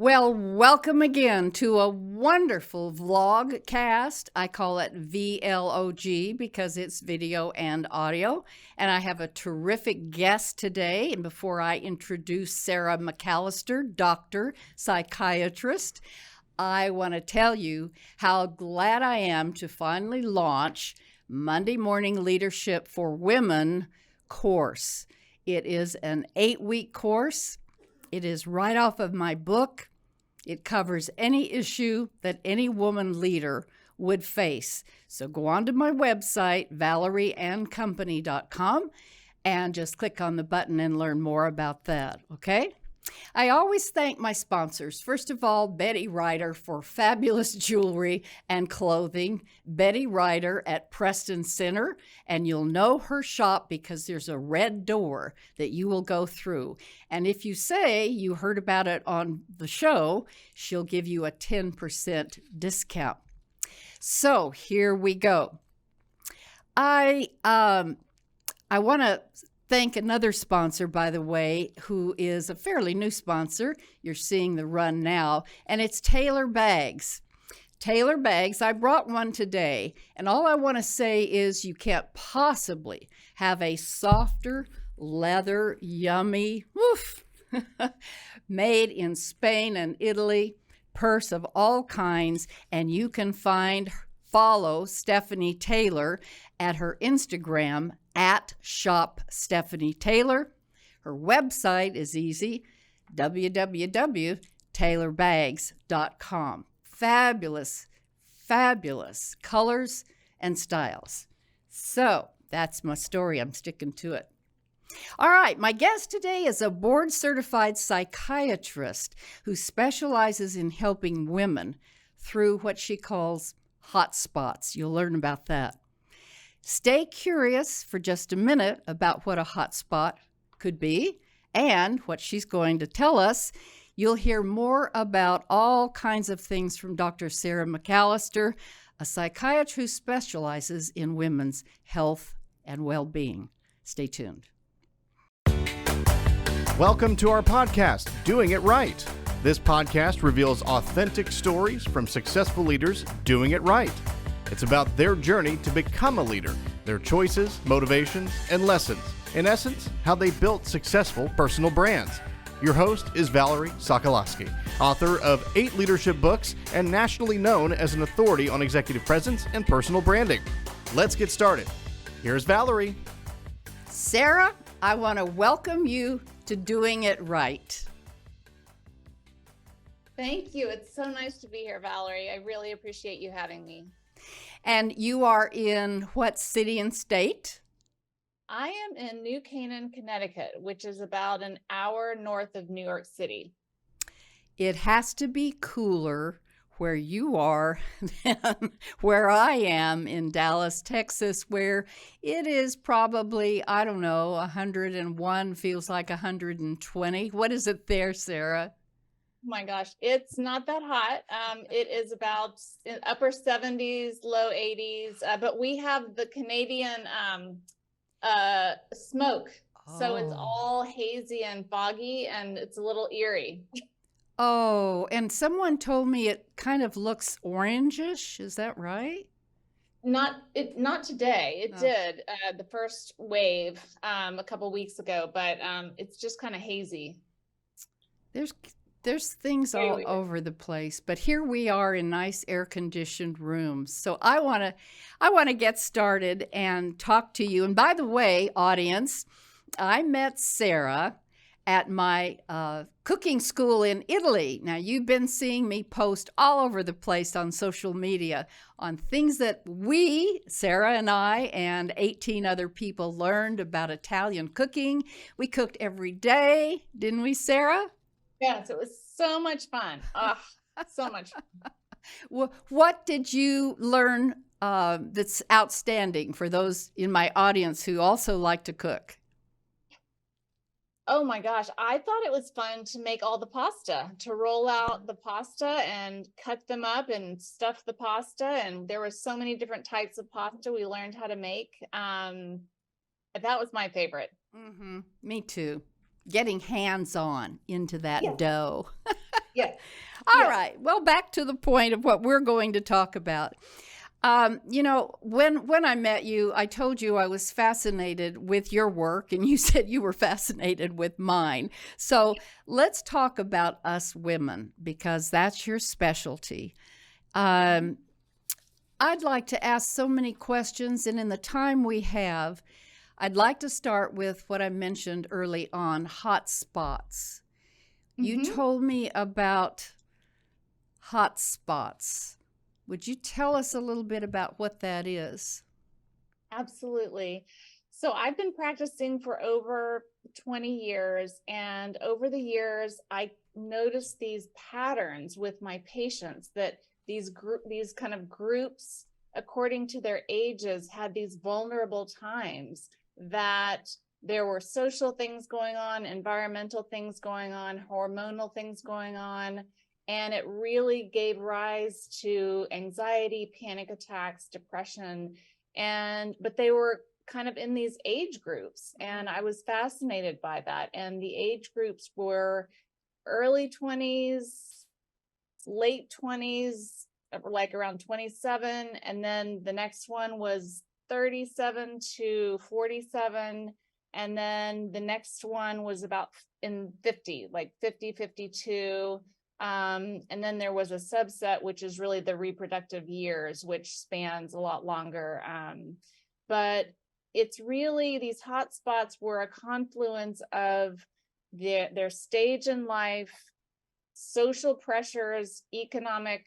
Well, welcome again to a wonderful vlog cast. I call it VLOG because it's video and audio. And I have a terrific guest today. And before I introduce Sarah McAllister, doctor, psychiatrist, I want to tell you how glad I am to finally launch Monday Morning Leadership for Women course. It is an 8-week course. It is right off of my book. It covers any issue that any woman leader would face. So go on to my website, valerieandcompany.com, and just click on the button and learn more about that, okay? I always thank my sponsors. First of all, Betty Ryder for fabulous jewelry and clothing. Betty Ryder at Preston Center, and you'll know her shop because there's a red door that you will go through. And if you say you heard about it on the show, she'll give you a 10% discount. So here we go. I want to thank another sponsor, by the way, who is a fairly new sponsor. You're seeing the run now, and it's Taylor Bags. Taylor Bags, I brought one today, and all I want to say is you can't possibly have a softer, leather, yummy, made in Spain and Italy, purse of all kinds, and you can follow Stephanie Taylor at her Instagram at Shop Stephanie Taylor. Her website is easy, www.taylorbags.com. Fabulous, fabulous colors and styles. So that's my story. I'm sticking to it. All right, my guest today is a board-certified psychiatrist who specializes in helping women through what she calls hot spots. You'll learn about that. Stay curious for just a minute about what a hot spot could be and what she's going to tell us. You'll hear more about all kinds of things from Dr. Sarah McAllister, a psychiatrist who specializes in women's health and well-being. Stay tuned. Welcome to our podcast, Doing It Right. This podcast reveals authentic stories from successful leaders doing it right. It's about their journey to become a leader, their choices, motivations, and lessons. In essence, how they built successful personal brands. Your host is Valerie Sokolosky, author of 8 leadership books and nationally known as an authority on executive presence and personal branding. Let's get started. Here's Valerie. Sarah, I want to welcome you to Doing It Right. Thank you. It's so nice to be here, Valerie. I really appreciate you having me. And you are in what city and state? I am in New Canaan, Connecticut, which is about an hour north of New York City. It has to be cooler where you are than where I am in Dallas, Texas, where it is probably, 101 feels like 120. What is it there, Sarah? Oh my gosh, it's not that hot. It is about upper 70s, low 80s, but we have the Canadian smoke. So it's all hazy and foggy, and it's a little eerie. Oh, and someone told me it kind of looks orangish. Is that right? Not today. It did the first wave a couple weeks ago, but it's just kind of hazy. There's things all over the place, but here we are in nice air-conditioned rooms. So I want to get started and talk to you. And by the way, audience, I met Sarah at my cooking school in Italy. Now, you've been seeing me post all over the place on social media on things that we, Sarah and I, and 18 other people learned about Italian cooking. We cooked every day, didn't we, Sarah? Yes, it was so much fun. Oh, so much fun. Well, what did you learn that's outstanding for those in my audience who also like to cook? Oh my gosh, I thought it was fun to make all the pasta, to roll out the pasta and cut them up and stuff the pasta. And there were so many different types of pasta we learned how to make. That was my favorite. Me too. Getting hands-on into that dough. Yeah. All right. Well, back to the point of what we're going to talk about. When I met you, I told you I was fascinated with your work, and you said you were fascinated with mine. So let's talk about us women, because that's your specialty. I'd like to ask so many questions, and in the time we have, I'd like to start with what I mentioned early on, hot spots. You told me about hot spots. Would you tell us a little bit about what that is? Absolutely. So I've been practicing for over 20 years, and over the years, I noticed these patterns with my patients that these kind of groups, according to their ages, had these vulnerable times, that there were social things going on, environmental things going on, hormonal things going on. And it really gave rise to anxiety, panic attacks, depression. But they were kind of in these age groups. And I was fascinated by that. And the age groups were early 20s, late 20s, like around 27. And then the next one was 37 to 47. And then the next one was about in 50, like 50, 52. And then there was a subset, which is really the reproductive years, which spans a lot longer. But it's really, these hot spots were a confluence of their stage in life, social pressures, economic,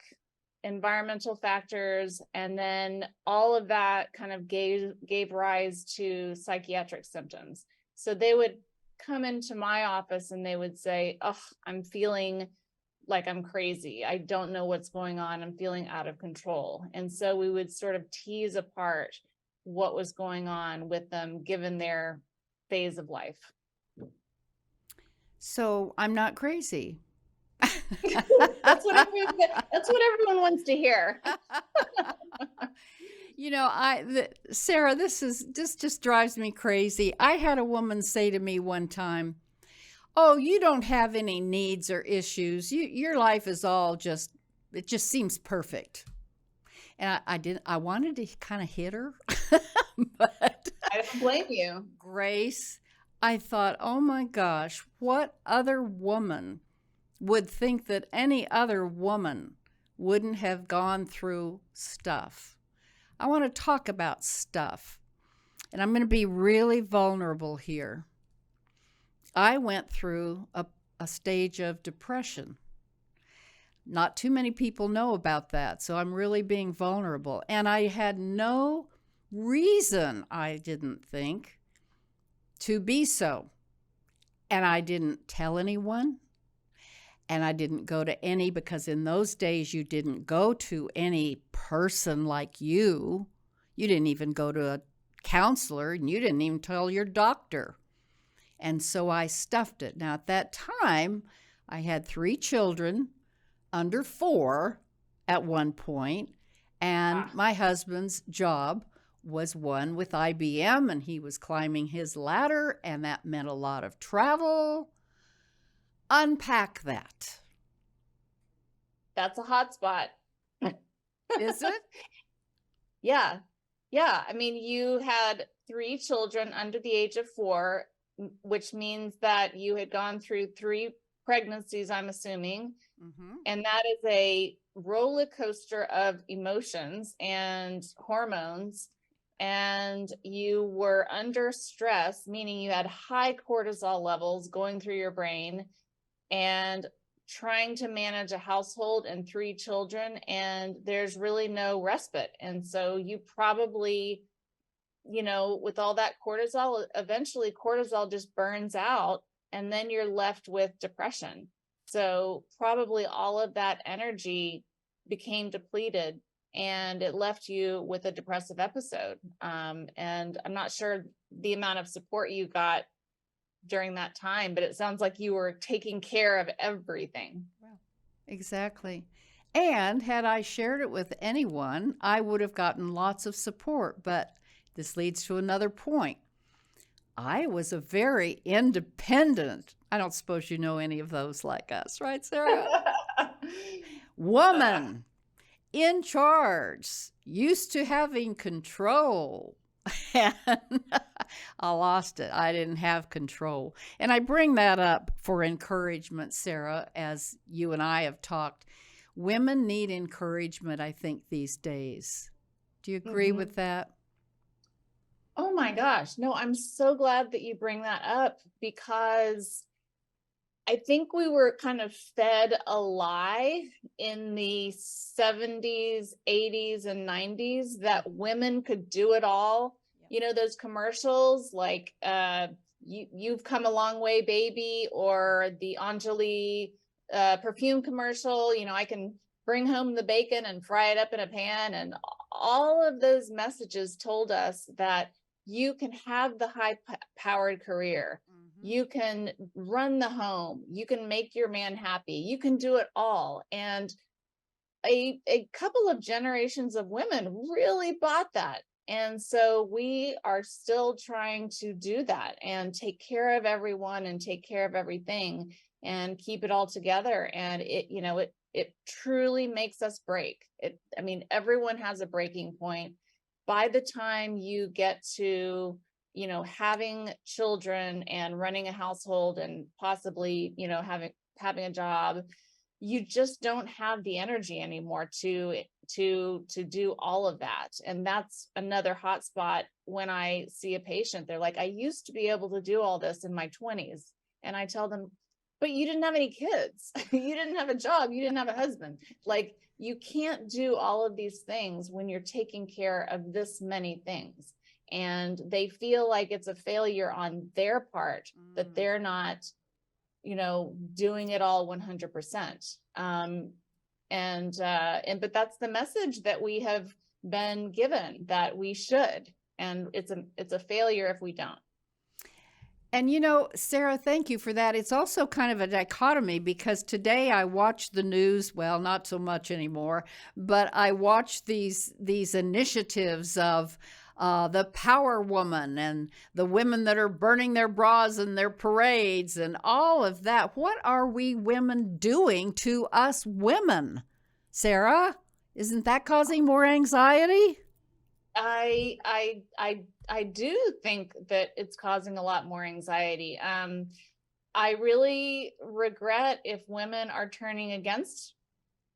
environmental factors, and then all of that kind of gave rise to psychiatric symptoms. So they would come into my office and they would say, "Oh, I'm feeling like I'm crazy. I don't know what's going on. I'm feeling out of control." And so we would sort of tease apart what was going on with them given their phase of life. So I'm not crazy. That's what everyone wants to hear. Sarah, this just drives me crazy. I had a woman say to me one time, "Oh, you don't have any needs or issues. Your life is it just seems perfect." And I wanted to kind of hit her, but I don't blame you. Grace, I thought, oh my gosh, what other woman would think that any other woman wouldn't have gone through stuff? I want to talk about stuff, and I'm going to be really vulnerable here. I went through a stage of depression. Not too many people know about that, so I'm really being vulnerable. And I had no reason, I didn't think, to be so. And I didn't tell anyone. And I didn't go to any, because in those days you didn't go to any person like you. You didn't even go to a counselor, and you didn't even tell your doctor. And so I stuffed it. Now, at that time, I had 3 children under 4 at one point, and my husband's job was one with IBM, and he was climbing his ladder, and that meant a lot of travel. Unpack that. That's a hot spot. Is it? Yeah. Yeah. I mean, you had 3 children under the age of 4, which means that you had gone through 3 pregnancies, I'm assuming. Mm-hmm. And that is a roller coaster of emotions and hormones. And you were under stress, meaning you had high cortisol levels going through your brain, and trying to manage a household and 3 children, and there's really no respite. And so you probably, with all that cortisol, eventually cortisol just burns out, and then you're left with depression. So probably all of that energy became depleted, and it left you with a depressive episode. And I'm not sure the amount of support you got during that time, but it sounds like you were taking care of everything. Well, exactly. And had I shared it with anyone, I would have gotten lots of support. But this leads to another point. I was a very independent. I don't suppose you know any of those like us, right, Sarah? Woman in charge, used to having control. And I lost it. I didn't have control. And I bring that up for encouragement, Sarah, as you and I have talked. Women need encouragement, I think, these days. Do you agree with that? Oh my gosh. No, I'm so glad that you bring that up, because I think we were kind of fed a lie in the 70s, 80s, and 90s that women could do it all. You know, those commercials like you've come a long way, baby, or the Anjali perfume commercial. You know, I can bring home the bacon and fry it up in a pan. And all of those messages told us that you can have the high-powered career. You can run the home. You can make your man happy. You can do it all. And a couple of generations of women really bought that. And so we are still trying to do that and take care of everyone and take care of everything and keep it all together. And it truly makes us break. I mean, everyone has a breaking point. By the time you get to having children and running a household and possibly, having a job, you just don't have the energy anymore to do all of that. And that's another hot spot. When I see a patient, they're like, I used to be able to do all this in my 20s. And I tell them, but you didn't have any kids. You didn't have a job. You didn't have a husband. Like, you can't do all of these things when you're taking care of this many things. And they feel like it's a failure on their part that they're not, doing it all 100%. But that's the message that we have been given, that we should, and it's a failure if we don't. And Sarah, thank you for that. It's also kind of a dichotomy, because today I watch the news, well, not so much anymore, but I watch these initiatives of the power woman and the women that are burning their bras in their parades and all of that. What are we women doing to us women, Sarah? Isn't that causing more anxiety? I do think that it's causing a lot more anxiety. I really regret if women are turning against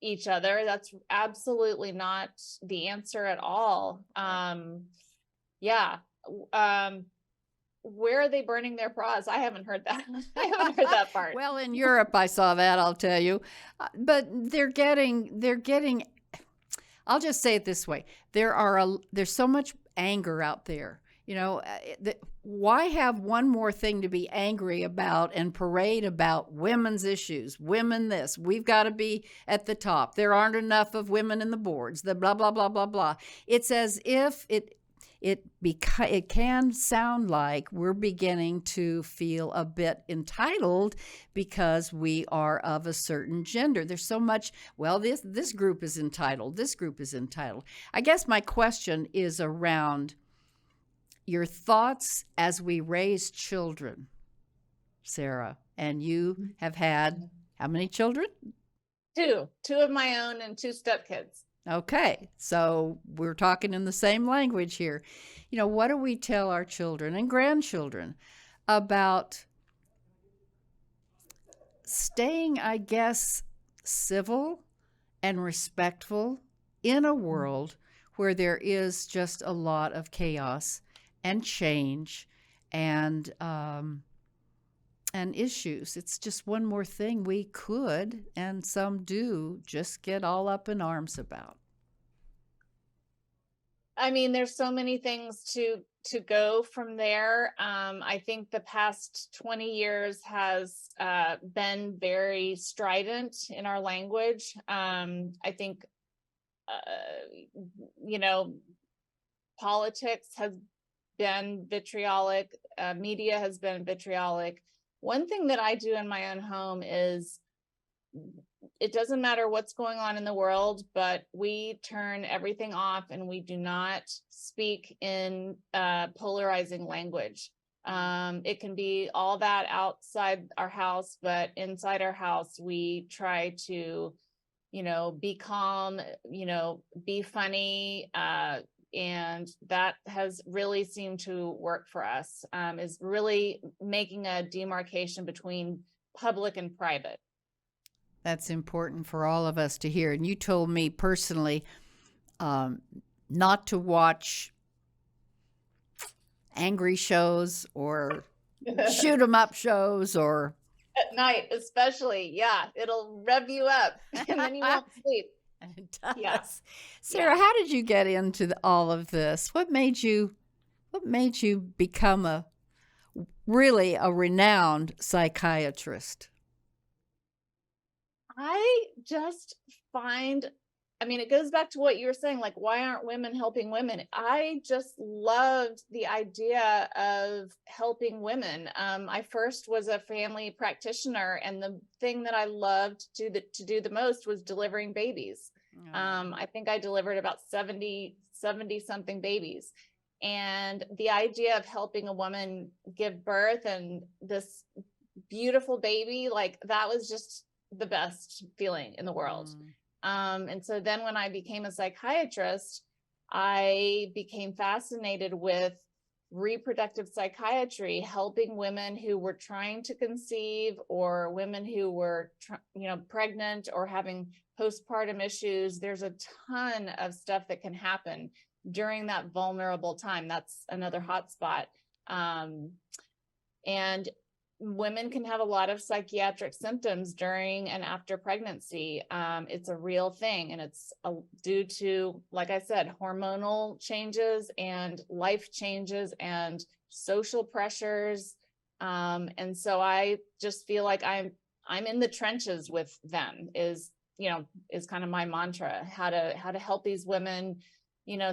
each other. That's absolutely not the answer at all. Where are they burning their bras? I haven't heard that. I haven't heard that part. Well, in Europe, I saw that, I'll tell you. But they're getting, I'll just say it this way. There's so much anger out there. Why have one more thing to be angry about and parade about? Women's issues, women this, we've got to be at the top. There aren't enough of women in the boards, the blah, blah, blah, blah, blah. It's as if it can sound like we're beginning to feel a bit entitled because we are of a certain gender. There's so much, well, this group is entitled, this group is entitled. I guess my question is around your thoughts as we raise children, Sarah. And you have had how many children? Two of my own and 2 stepkids. Okay, so we're talking in the same language here. What do we tell our children and grandchildren about staying, I guess, civil and respectful in a world where there is just a lot of chaos and change and issues? It's just one more thing we could, and some do, just get all up in arms about. I mean, there's so many things to go from there. I think the past 20 years has been very strident in our language. I think, politics has been vitriolic. Media has been vitriolic. One thing that I do in my own home is, it doesn't matter what's going on in the world, but we turn everything off and we do not speak in polarizing language. It can be all that outside our house, but inside our house, we try to, be calm, be funny. And that has really seemed to work for us, is really making a demarcation between public and private. That's important for all of us to hear. And you told me personally not to watch angry shows or shoot 'em up shows or At night, especially. Yeah, it'll rev you up and then you won't sleep. It does. Yeah. Sarah, how did you get into all of this? What made you become really a renowned psychiatrist? I just find, it goes back to what you were saying, like, why aren't women helping women? I just loved the idea of helping women. I first was a family practitioner, and the thing that I loved to do the most was delivering babies. I think I delivered about 70 something babies. And the idea of helping a woman give birth and this beautiful baby, like, that was just the best feeling in the world. And so then when I became a psychiatrist, I became fascinated with reproductive psychiatry, helping women who were trying to conceive, or women who were, pregnant or having postpartum issues. There's a ton of stuff that can happen during that vulnerable time. That's another hot spot. And women can have a lot of psychiatric symptoms during and after pregnancy. It's a real thing, and it's due to, like I said, hormonal changes and life changes and social pressures. And so I just feel like I'm in the trenches with them, is kind of my mantra, how to help these women,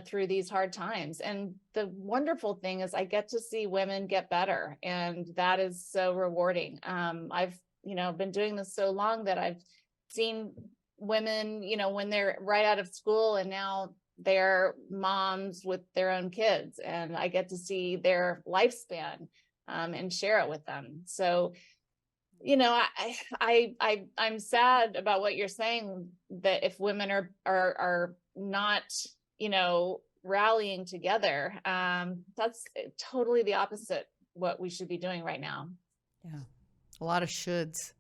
through these hard times. And the wonderful thing is I get to see women get better, and that is so rewarding. I've, been doing this so long that I've seen women, when they're right out of school and now they're moms with their own kids, and I get to see their lifespan, and share it with them. So, I'm sad about what you're saying, that if women are not, rallying together, that's totally the opposite what we should be doing right now. Yeah, a lot of shoulds.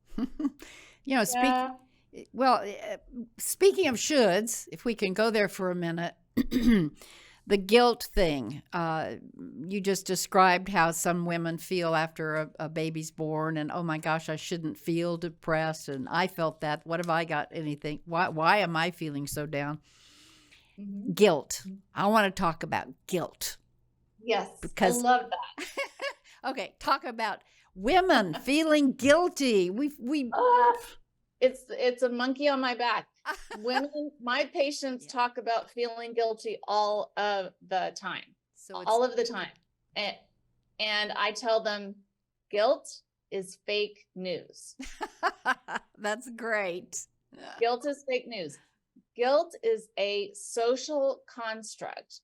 Speaking of shoulds, if we can go there for a minute, the guilt thing. You just described how some women feel after a baby's born, and oh my gosh, I shouldn't feel depressed, and I felt that. What have I got? Anything? Why am I feeling so down? Mm-hmm. Guilt. I want to talk about guilt. Yes, because I love that. Okay, talk about women feeling guilty. It's a monkey on my back. Women, my patients talk about feeling guilty all of the time. All of the time. And I tell them guilt is fake news. That's great. Guilt is fake news. Guilt is a social construct.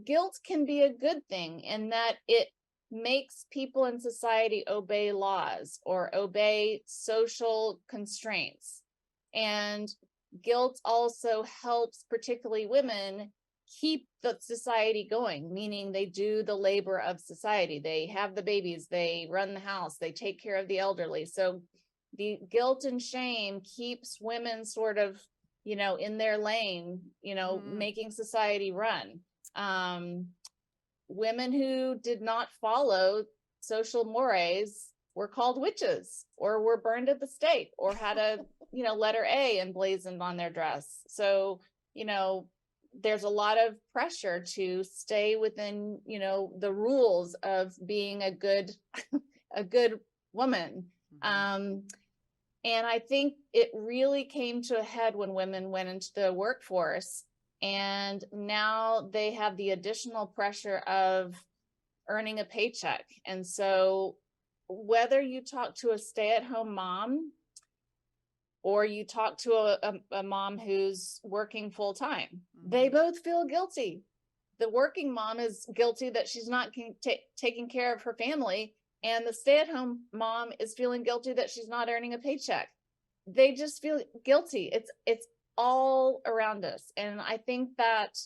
Guilt can be a good thing in that it makes people in society obey laws or obey social constraints. And guilt also helps, particularly women, keep the society going, meaning they do the labor of society. They have the babies, they run the house, they take care of the elderly. So the guilt and shame keeps women sort of, in their lane, making society run. Women who did not follow social mores were called witches, or were burned at the stake, or had a, letter A emblazoned on their dress. So, there's a lot of pressure to stay within, the rules of being a good woman. Mm-hmm. And I think it really came to a head when women went into the workforce, and now they have the additional pressure of earning a paycheck. And so whether you talk to a stay-at-home mom or you talk to a mom who's working full-time, mm-hmm. they both feel guilty. The working mom is guilty that she's not taking care of her family, and the stay-at-home mom is feeling guilty that she's not earning a paycheck. They just feel guilty. It's all around us. And I think that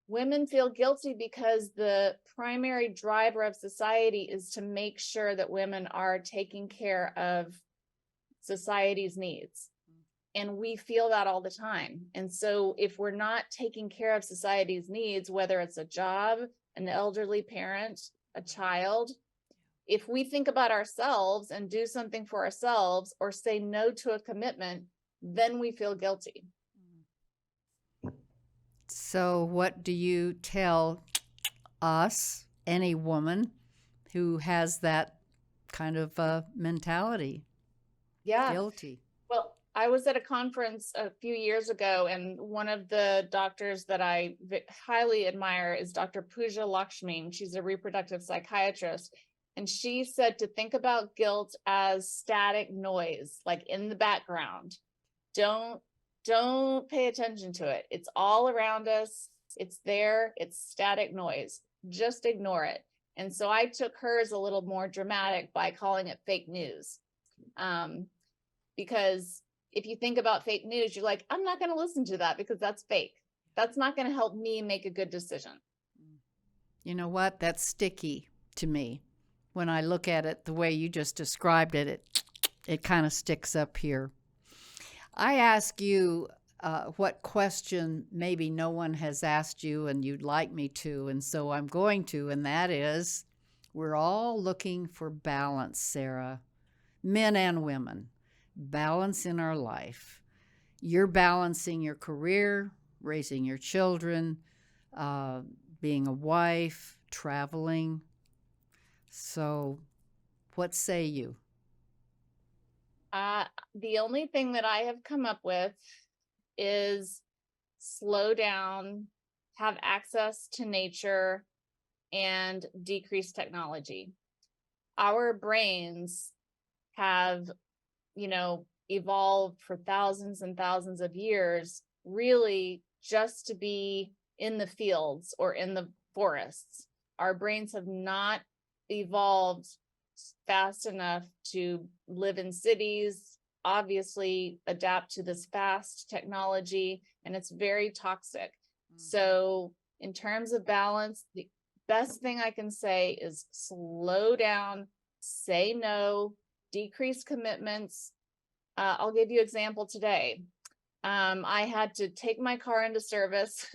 women feel guilty because the primary driver of society is to make sure that women are taking care of society's needs. And we feel that all the time. And so if we're not taking care of society's needs, whether it's a job, an elderly parent, a child, if we think about ourselves and do something for ourselves or say no to a commitment, then we feel guilty. So what do you tell us, any woman who has that kind of mentality? Yeah. Guilty. Well, I was at a conference a few years ago, and one of the doctors that I highly admire is Dr. Pooja Lakshmi. She's a reproductive psychiatrist. And she said to think about guilt as static noise, like in the background. Don't pay attention to it. It's all around us. It's there. It's static noise. Just ignore it. And so I took hers a little more dramatic by calling it fake news. Because if you think about fake news, you're like, I'm not going to listen to that because that's fake. That's not going to help me make a good decision. You know what? That's sticky to me. When I look at it the way you just described it, it kind of sticks up here. I ask you what question maybe no one has asked you and you'd like me to, and so I'm going to, and that is, we're all looking for balance, Sarah, men and women, balance in our life. You're balancing your career, raising your children, being a wife, traveling. So what say you? The only thing that I have come up with is slow down, have access to nature, and decrease technology. Our brains have, evolved for thousands and thousands of years, really just to be in the fields or in the forests. Our brains have not evolved fast enough to live in cities, obviously adapt to this fast technology, and it's very toxic. So in terms of balance, the best thing I can say is slow down, say no, decrease commitments. I'll give you an example today. I had to take my car into service,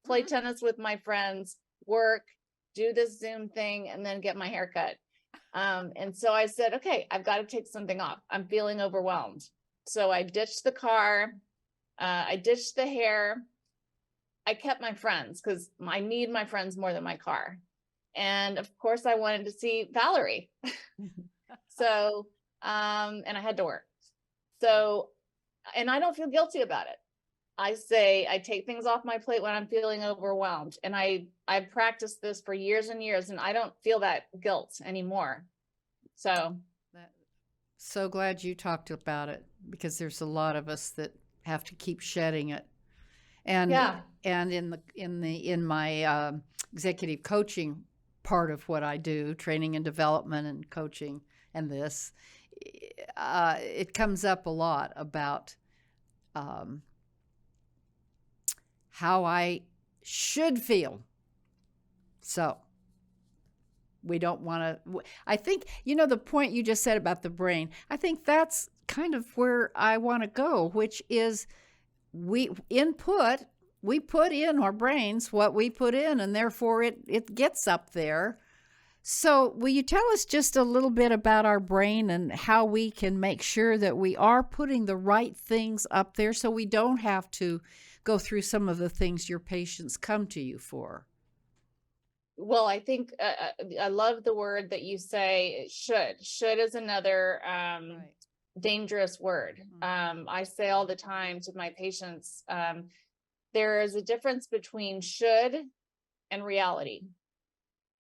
play tennis with my friends, work, do this Zoom thing, and then get my hair cut. And so I said, okay, I've got to take something off. I'm feeling overwhelmed. So I ditched the car. I ditched the hair. I kept my friends because I need my friends more than my car. And of course I wanted to see Valerie. So, and I had to work. So, and I don't feel guilty about it. I say I take things off my plate when I'm feeling overwhelmed. And I've practiced this for years and years, and I don't feel that guilt anymore. So glad you talked about it, because there's a lot of us that have to keep shedding it. And and in my executive coaching part of what I do, training and development and coaching, and this, it comes up a lot about how I should feel. So we don't want to, I think, the point you just said about the brain, I think that's kind of where I want to go, which is we put in our brains what we put in, and therefore it gets up there. So will you tell us just a little bit about our brain and how we can make sure that we are putting the right things up there so we don't have to go through some of the things your patients come to you for? Well, I think I love the word that you say, should. Should is another Right. dangerous word. I say all the time to my patients, there is a difference between should and reality.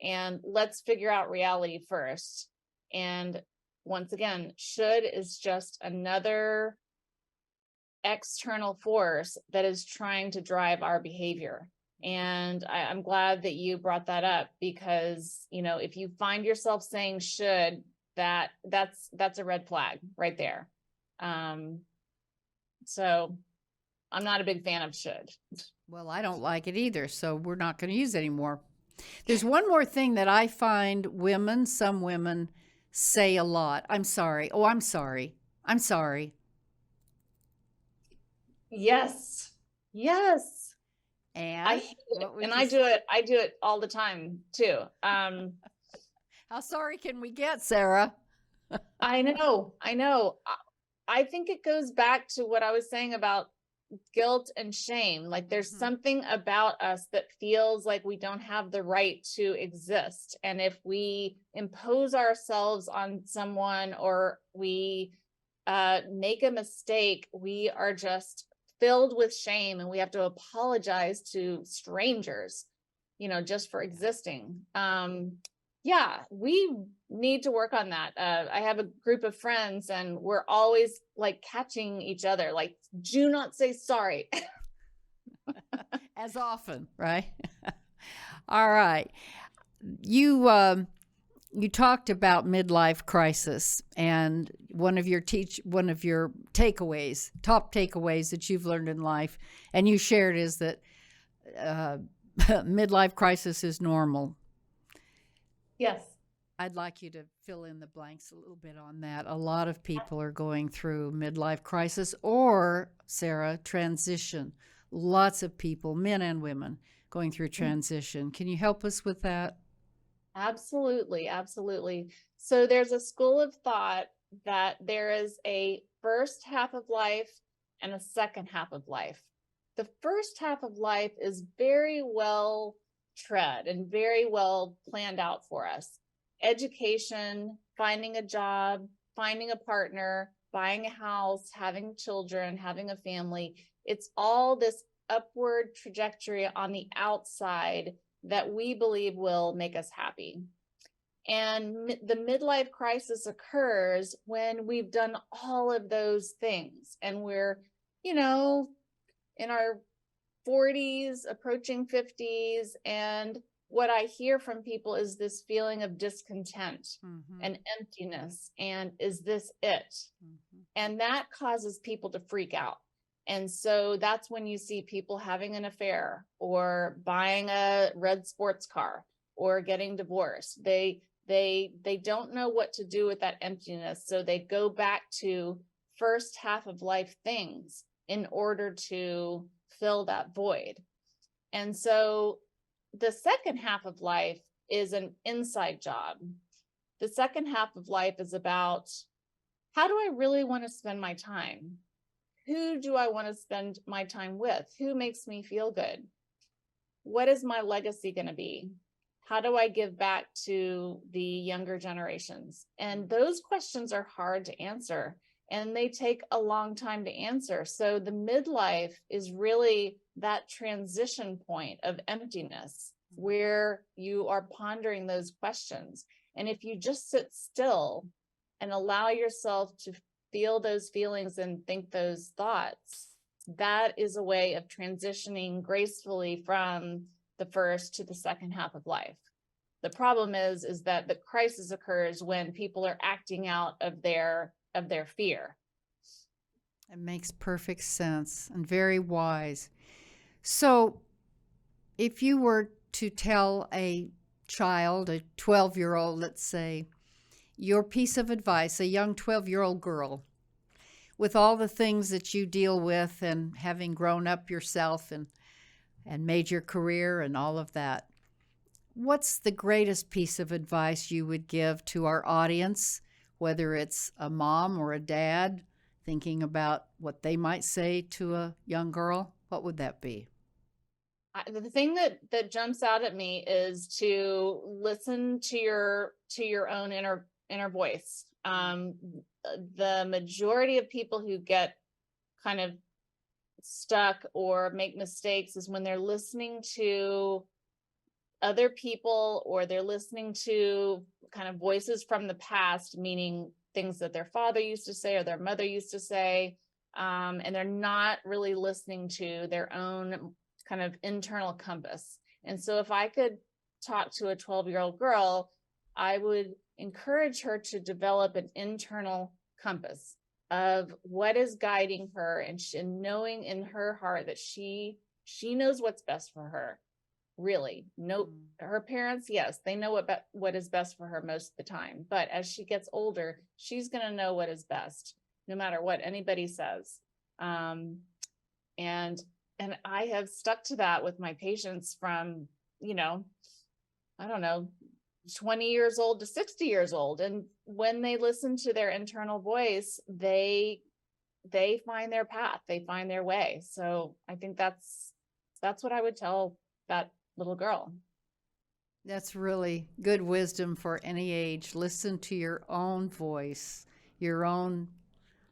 And let's figure out reality first. And once again, should is just another external force that is trying to drive our behavior. And I'm glad that you brought that up, because, if you find yourself saying should, that's a red flag right there. So I'm not a big fan of should. Well, I don't like it either, so we're not going to use it anymore. There's one more thing that I find some women say a lot. I'm sorry. Oh, I'm sorry. I'm sorry. Yes. Yes. And I hate it. And I do it all the time too. How sorry can we get, Sarah? I know. I think it goes back to what I was saying about guilt and shame. Like there's something about us that feels like we don't have the right to exist. And if we impose ourselves on someone or we make a mistake, we are just filled with shame and we have to apologize to strangers, just for existing. Yeah, we need to work on that. I have a group of friends and we're always like catching each other, like, do not say sorry. As often, right? All right. You talked about midlife crisis, and one of your takeaways, top takeaways that you've learned in life, and you shared is that midlife crisis is normal. Yes. I'd like you to fill in the blanks a little bit on that. A lot of people are going through midlife crisis or, Sarah, transition. Lots of people, men and women, going through transition. Can you help us with that? Absolutely. Absolutely. So there's a school of thought that there is a first half of life and a second half of life. The first half of life is very well tread and very well planned out for us. Education, finding a job, finding a partner, buying a house, having children, having a family. It's all this upward trajectory on the outside that we believe will make us happy. And the midlife crisis occurs when we've done all of those things and we're, in our 40s, approaching 50s. And what I hear from people is this feeling of discontent and emptiness. And is this it? And that causes people to freak out. And so that's when you see people having an affair or buying a red sports car or getting divorced. They don't know what to do with that emptiness. So they go back to first half of life things in order to fill that void. And so the second half of life is an inside job. The second half of life is about, how do I really want to spend my time? Who do I want to spend my time with? Who makes me feel good? What is my legacy going to be? How do I give back to the younger generations? And those questions are hard to answer. And they take a long time to answer. So the midlife is really that transition point of emptiness where you are pondering those questions. And if you just sit still and allow yourself to feel those feelings and think those thoughts, that is a way of transitioning gracefully from the first to the second half of life. The problem is that the crisis occurs when people are acting out of their fear. It makes perfect sense and very wise. So if you were to tell a child, a 12-year-old, let's say, your piece of advice, a young 12-year-old girl, with all the things that you deal with and having grown up yourself and made your career and all of that, what's the greatest piece of advice you would give to our audience, whether it's a mom or a dad thinking about what they might say to a young girl? What would that be? The thing that jumps out at me is to listen to your own inner voice. The majority of people who get kind of stuck or make mistakes is when they're listening to other people or they're listening to kind of voices from the past, meaning things that their father used to say or their mother used to say, and they're not really listening to their own kind of internal compass. And so if I could talk to a 12-year-old girl, I would encourage her to develop an internal compass. of what is guiding her, and knowing in her heart that she knows what's best for her. Really, no, her parents, yes, they know what is best for her most of the time. But as she gets older, she's going to know what is best, no matter what anybody says. And I have stuck to that with my patients from, I don't know, 20 years old to 60 years old. And when they listen to their internal voice, they find their path, they find their way. So I think that's what I would tell that little girl. That's really good wisdom for any age. Listen to your own voice, your own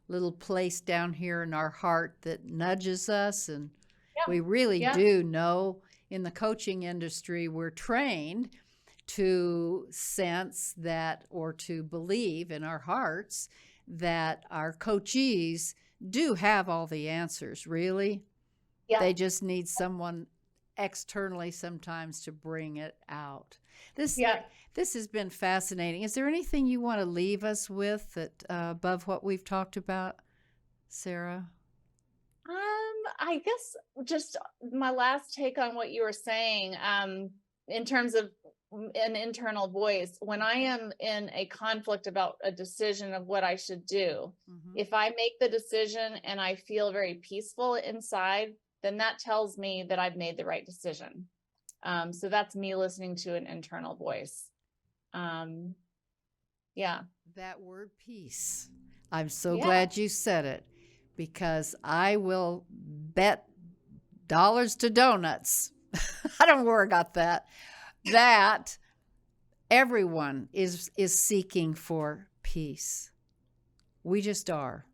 little place down here in our heart that nudges us. And we really do know in the coaching industry, we're trained to sense that, or to believe in our hearts that our coachees do have all the answers, really. Yeah. They just need someone externally sometimes to bring it out. This has been fascinating. Is there anything you want to leave us with that above what we've talked about, Sarah? I guess just my last take on what you were saying, in terms of an internal voice. When I am in a conflict about a decision of what I should do, if I make the decision and I feel very peaceful inside, then that tells me that I've made the right decision. So that's me listening to an internal voice. That word peace. I'm so glad you said it, because I will bet dollars to donuts. I don't worry about that. That everyone is seeking for peace. We just are.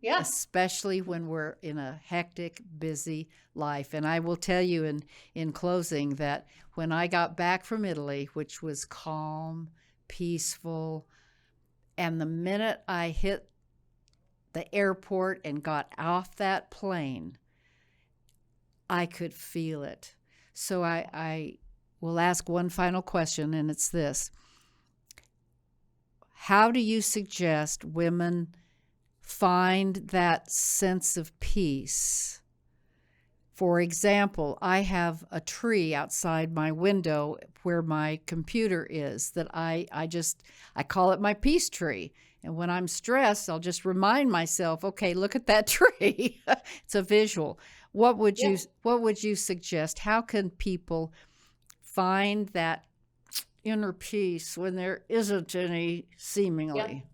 Yeah. Especially when we're in a hectic, busy life. And I will tell you in closing that when I got back from Italy, which was calm, peaceful, and the minute I hit the airport and got off that plane, I could feel it. So I will ask one final question, and it's this. How do you suggest women find that sense of peace? For example, I have a tree outside my window where my computer is that I call it my peace tree. And when I'm stressed, I'll just remind myself, okay, look at that tree. It's a visual. What would you suggest? How can people find that inner peace when there isn't any, seemingly?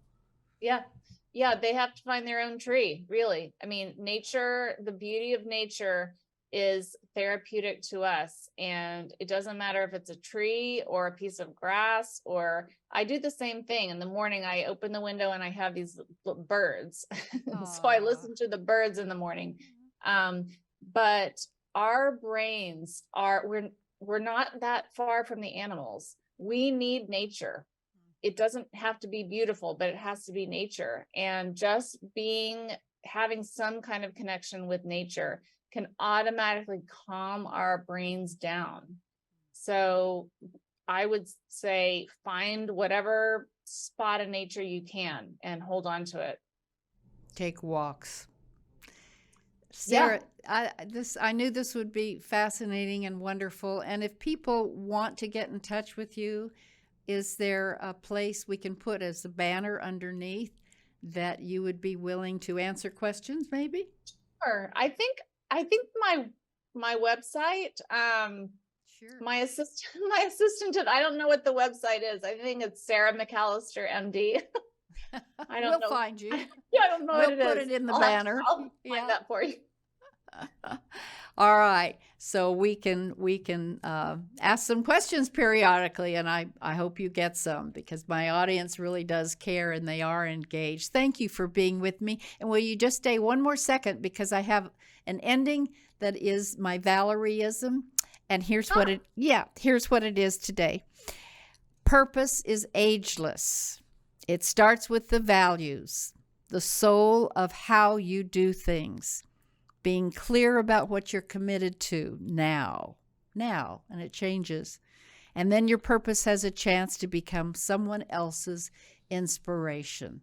Yeah, they have to find their own tree, really. I mean, nature, the beauty of nature is therapeutic to us. And it doesn't matter if it's a tree or a piece of grass, or I do the same thing. In the morning, I open the window and I have these birds. So I listen to the birds in the morning. But our brains we're not that far from the animals. We need nature. It doesn't have to be beautiful, but it has to be nature. And just having some kind of connection with nature can automatically calm our brains down. So I would say find whatever spot in nature you can and hold on to it. Take walks. Sarah, I knew this would be fascinating and wonderful. And if people want to get in touch with you, is there a place we can put as a banner underneath that you would be willing to answer questions, maybe? Sure. I think my website, sure. My assistant, I don't know what the website is. I think it's Sarah McAllister, MD. I don't know. We'll find you. I don't know what it is. We'll put it in the banner. I'll find that for you. All right. So we can ask some questions periodically, and I hope you get some, because my audience really does care and they are engaged. Thank you for being with me. And will you just stay one more second, because I have an ending that is my Valerieism, and here's what it is today. Purpose is ageless. It starts with the values, the soul of how you do things. Being clear about what you're committed to now, and it changes. And then your purpose has a chance to become someone else's inspiration.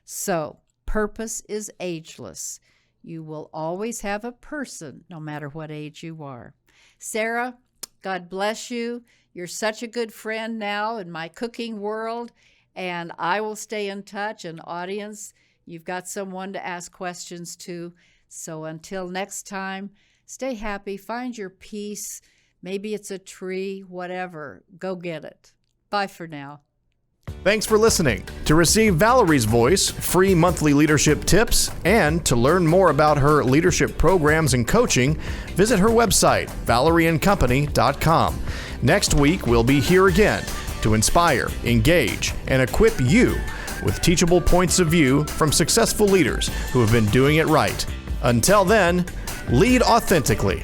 So, purpose is ageless. You will always have a person, no matter what age you are. Sarah, God bless you. You're such a good friend now in my cooking world, and I will stay in touch. And audience, you've got someone to ask questions to. So until next time, stay happy, find your peace. Maybe it's a tree, whatever. Go get it. Bye for now. Thanks for listening. To receive Valerie's voice, free monthly leadership tips, and to learn more about her leadership programs and coaching, visit her website, valerieandcompany.com. Next week, we'll be here again to inspire, engage, and equip you with teachable points of view from successful leaders who have been doing it right. Until then, lead authentically.